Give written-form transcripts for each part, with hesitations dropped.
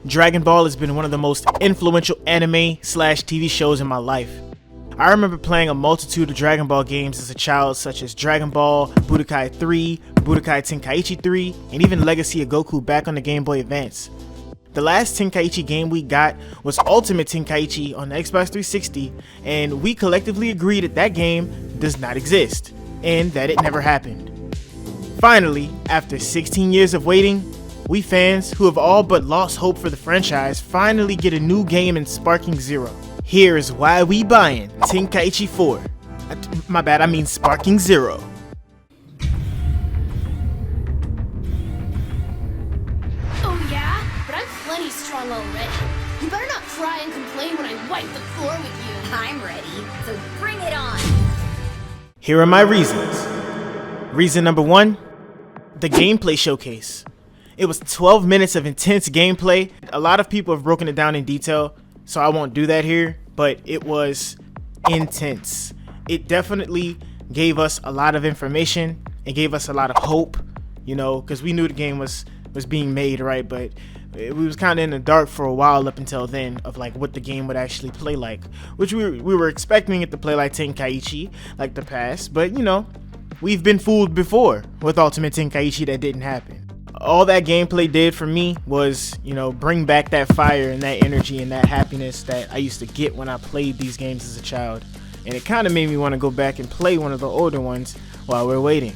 Dragon Ball has been one of the most influential anime/TV shows in my life. I remember playing a multitude of Dragon Ball games as a child, such as Dragon Ball, Budokai 3, Budokai Tenkaichi 3, and even Legacy of Goku back on the Game Boy Advance. The last Tenkaichi game we got was Ultimate Tenkaichi on the Xbox 360, and we collectively agreed that game does not exist, and that it never happened. Finally, after 16 years of waiting, we fans, who have all but lost hope for the franchise, finally get a new game in Sparking Zero. Here is why we buying Tenkaichi 4. My bad, I mean Sparking Zero. Oh yeah? But I'm plenty strong already. You better not cry and complain when I wipe the floor with you. I'm ready, so bring it on. Here are my reasons. Reason number 1, the gameplay showcase. It was 12 minutes of intense gameplay. A lot of people have broken it down in detail, so I won't do that here, but it was intense. It definitely gave us a lot of information and gave us a lot of hope, you know, because we knew the game was being made, right? But we was kind of in the dark for a while up until then of like what the game would actually play like, which we were expecting it to play like Tenkaichi, like the past, but you know, we've been fooled before with Ultimate Tenkaichi. That didn't happen. All that gameplay did for me was, you know, bring back that fire and that energy and that happiness that I used to get when I played these games as a child. And it kind of made me want to go back and play one of the older ones while we're waiting.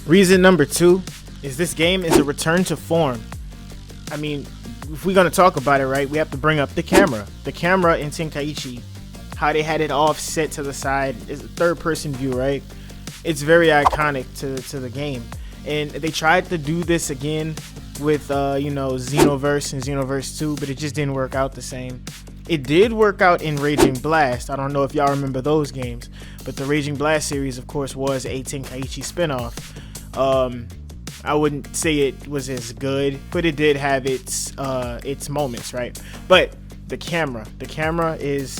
Reason number 2 is this game is a return to form. I mean, if we're going to talk about it, right, we have to bring up the camera. The camera in Tenkaichi, how they had it offset to the side, is a third-person view, right? It's very iconic to the game, and they tried to do this again with you know, Xenoverse and Xenoverse 2, but it just didn't work out the same. It did work out in Raging Blast. I don't know if y'all remember those games, but the Raging Blast series, of course, was a Tenkaichi spinoff. I wouldn't say it was as good, but it did have its moments, right? But the camera is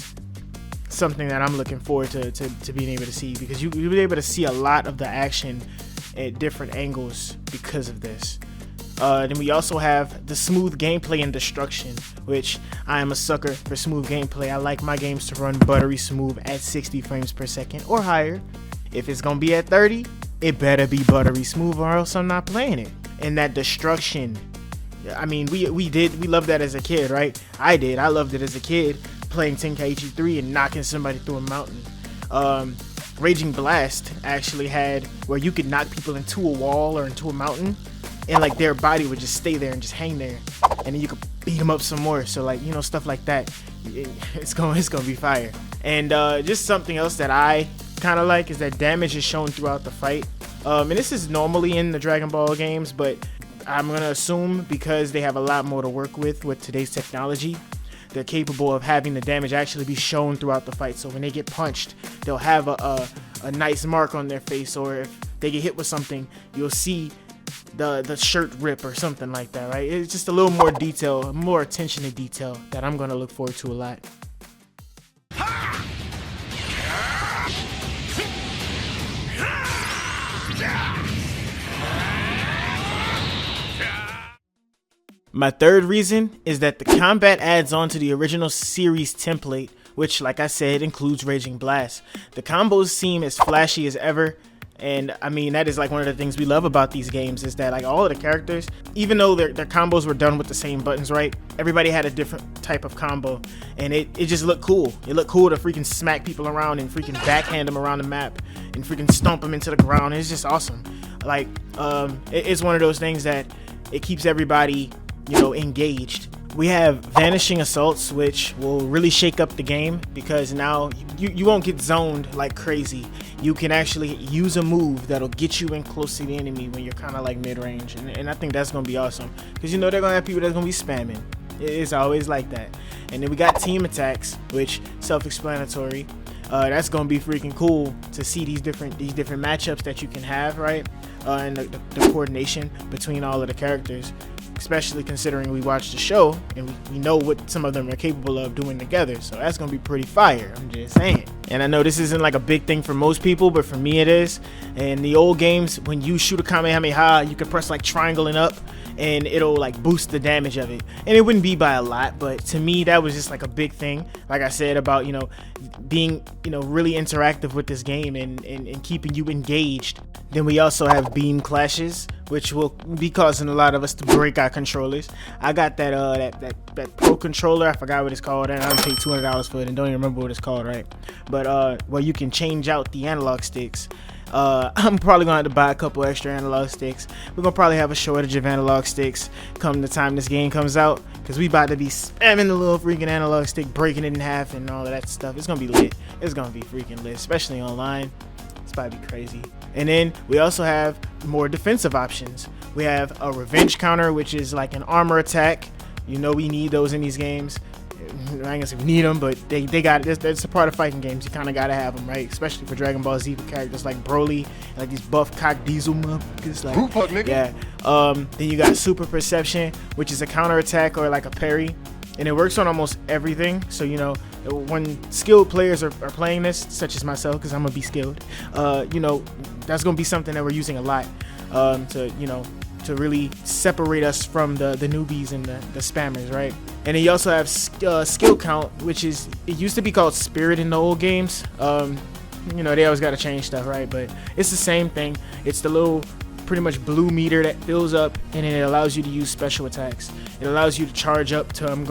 something that I'm looking forward to being able to see, because you'll be able to see a lot of the action at different angles because of this. Then we also have the smooth gameplay and destruction, which I am a sucker for smooth gameplay. I like my games to run buttery smooth at 60 frames per second or higher. If it's gonna be at 30, it better be buttery smooth or else I'm not playing it. And that destruction, I mean, we loved that as a kid, right? I did. I loved it as a kid, playing Tenkaichi 3 and knocking somebody through a mountain. Raging Blast actually had where you could knock people into a wall or into a mountain, and like their body would just stay there and just hang there, and then you could beat them up some more. So like, you know, stuff like that, it's gonna be fire. And just something else that I kind of like is that damage is shown throughout the fight. And this is normally in the Dragon Ball games, but I'm gonna assume because they have a lot more to work with today's technology, they're capable of having the damage actually be shown throughout the fight. So when they get punched, they'll have a nice mark on their face, or if they get hit with something, you'll see the shirt rip or something like that, right? It's just a little more detail, more attention to detail that I'm gonna look forward to a lot. My third reason is that the combat adds on to the original series template, which, like I said, includes Raging Blast. The combos seem as flashy as ever, and I mean, that is like one of the things we love about these games, is that like all of the characters, even though their combos were done with the same buttons, right, everybody had a different type of combo, and it just looked cool. It looked cool to freaking smack people around and freaking backhand them around the map and freaking stomp them into the ground. It's just awesome. Like, it's one of those things that it keeps everybody, you know, engaged. We have Vanishing Assaults, which will really shake up the game, because now you won't get zoned like crazy. You can actually use a move that'll get you in close to the enemy when you're kind of like mid-range, and I think that's gonna be awesome, because you know they're gonna have people that's gonna be spamming. It's always like that. And then we got Team Attacks, which self-explanatory. That's gonna be freaking cool to see these different matchups that you can have, right? And the coordination between all of the characters, especially considering we watched the show and we know what some of them are capable of doing together. So that's gonna be pretty fire, I'm just saying. And I know this isn't like a big thing for most people, but for me it is. In the old games, when you shoot a Kamehameha, you could press like triangle and up, and it'll like boost the damage of it. And it wouldn't be by a lot, but to me that was just like a big thing, like I said, about, you know, being, you know, really interactive with this game and keeping you engaged. Then we also have beam clashes, which will be causing a lot of us to break our controllers. I got that pro controller, I forgot what it's called, and I paid $200 for it and don't even remember what it's called, right? But well, you can change out the analog sticks. I'm probably gonna have to buy a couple extra analog sticks. We're gonna probably have a shortage of analog sticks come the time this game comes out, because we about to be spamming the little freaking analog stick, breaking it in half and all of that stuff. It's gonna be lit. It's gonna be freaking lit, especially online. It's about to be crazy. And then we also have more defensive options. We have a revenge counter, which is like an armor attack. You know, we need those in these games. I ain't gonna say we need them, but they got it. That's a part of fighting games. You kind of gotta have them, right? Especially for Dragon Ball Z characters like Broly, and like these buff cock diesel motherfuckers. Like, yeah. Then you got super perception, which is a counter attack or like a parry, and it works on almost everything. So, you know, when skilled players are playing this, such as myself, because I'm gonna be skilled, you know, that's gonna be something that we're using a lot to, you know, to really separate us from the newbies and the spammers, right? And then you also have skill count, which is, it used to be called spirit in the old games. You know, they always got to change stuff, right? But it's the same thing. It's the little pretty much blue meter that fills up, and it allows you to use special attacks. It allows you to charge up to, I'm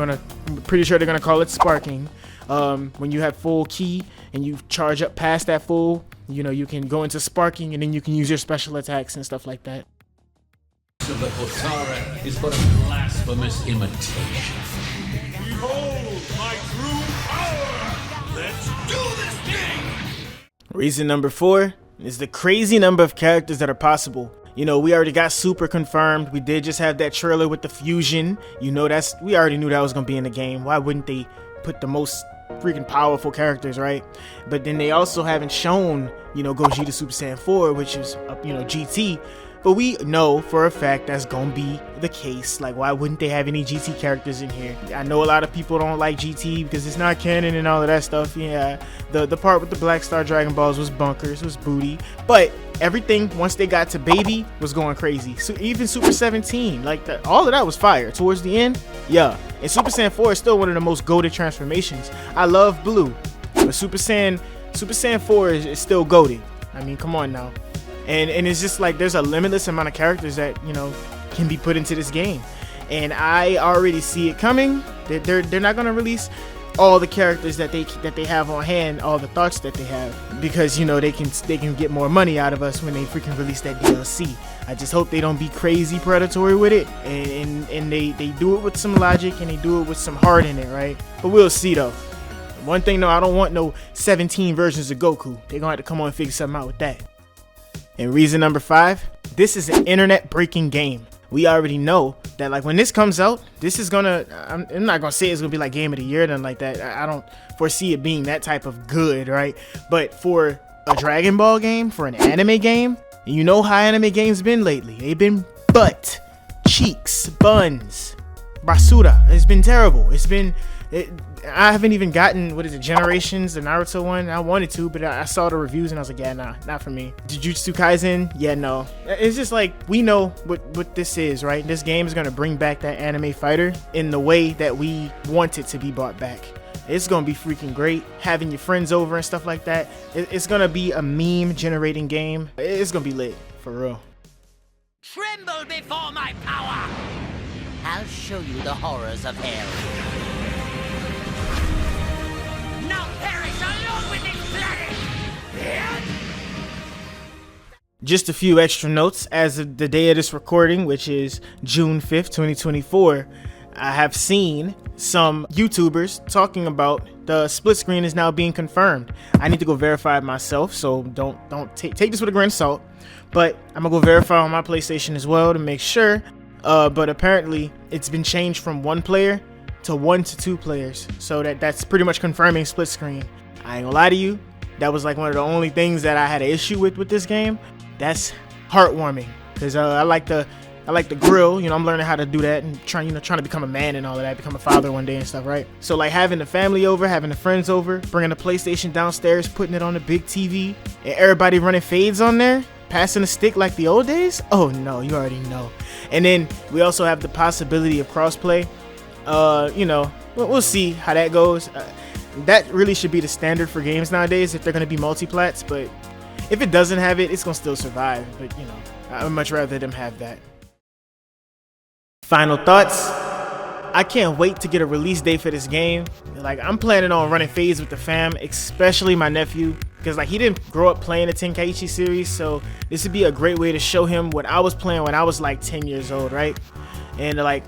pretty sure they're gonna call it sparking. When you have full ki and you charge up past that full, you know, you can go into sparking, and then you can use your special attacks and stuff like that. Of the Potara is but a blasphemous imitation. Behold my true power! Let's do this thing! Reason number 4 is the crazy number of characters that are possible. You know, we already got Super confirmed. We did just have that trailer with the fusion. You know, we already knew that was gonna be in the game. Why wouldn't they put the most freaking powerful characters, right? But then they also haven't shown, you know, Gogeta Super Saiyan 4, which is, you know, GT. But we know for a fact that's gonna be the case. Like, why wouldn't they have any GT characters in here? I know a lot of people don't like GT because it's not canon and all of that stuff. Yeah, the part with the Black Star Dragon Balls was bunkers, was booty. But everything once they got to Baby was going crazy. So even Super 17, like all of that was fire. Towards the end, yeah. And Super Saiyan 4 is still one of the most goated transformations. I love Blue, but Super Saiyan 4 is still goated. I mean, come on now. And it's just like there's a limitless amount of characters that, you know, can be put into this game, and I already see it coming. They're not gonna release all the characters that they have on hand, all the thoughts that they have, because, you know, they can get more money out of us when they freaking release that DLC. I just hope they don't be crazy predatory with it, and they do it with some logic, and they do it with some heart in it, right? But we'll see though. One thing though, I don't want no 17 versions of Goku. They're gonna have to come on and figure something out with that. And reason number 5, this is an internet breaking game. We already know that, like, when this comes out, this is gonna, I'm not gonna say it's gonna be like game of the year or nothing like that. I don't foresee it being that type of good, right? But for a Dragon Ball game, for an anime game, and you know how anime games been lately. They've been butt, cheeks, buns, basura. It's been terrible. I haven't even gotten, what is it, Generations, the Naruto one. I wanted to, but I saw the reviews and I was like, yeah, nah, not for me. Jujutsu Kaisen, yeah, no. It's just like, we know what this is, right? This game is gonna bring back that anime fighter in the way that we want it to be brought back. It's gonna be freaking great, having your friends over and stuff like that. It's gonna be a meme generating game. It's gonna be lit, for real. Tremble before my power! I'll show you the horrors of hell. Now perish alone with this planet! Just a few extra notes. As of the day of this recording, which is June 5th, 2024, I have seen some YouTubers talking about the split screen is now being confirmed. I need to go verify it myself, so don't take this with a grain of salt. But I'm gonna go verify on my PlayStation as well to make sure. But apparently it's been changed from 1 player to 1 to 2 players, so that's pretty much confirming split screen. I ain't gonna lie to you, that was like one of the only things that I had an issue with this game. That's heartwarming, because I like the I like the grill. You know, I'm learning how to do that and trying to become a man and all of that, become a father one day and stuff, right? So like having the family over, having the friends over, bringing the PlayStation downstairs, putting it on the big TV, and everybody running fades on there, passing the stick like the old days. Oh no, you already know. And then we also have the possibility of crossplay. You know, we'll see how that goes. That really should be the standard for games nowadays if they're going to be multiplats, but if it doesn't have it, it's going to still survive. But you know, I would much rather them have that. Final thoughts. I can't wait to get a release date for this game. Like, I'm planning on running fades with the fam, especially my nephew, because like he didn't grow up playing the Tenkaichi series, so this would be a great way to show him what I was playing when I was like 10 years old, right? And like,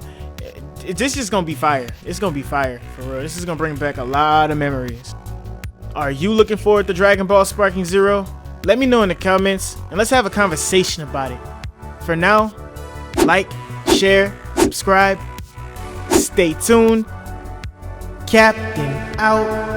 this is gonna be fire. It's gonna be fire for real. This is gonna bring back a lot of memories. Are you looking forward to Dragon Ball Sparking Zero? Let me know in the comments and let's have a conversation about it. For now, like, share, subscribe, stay tuned. Captain out.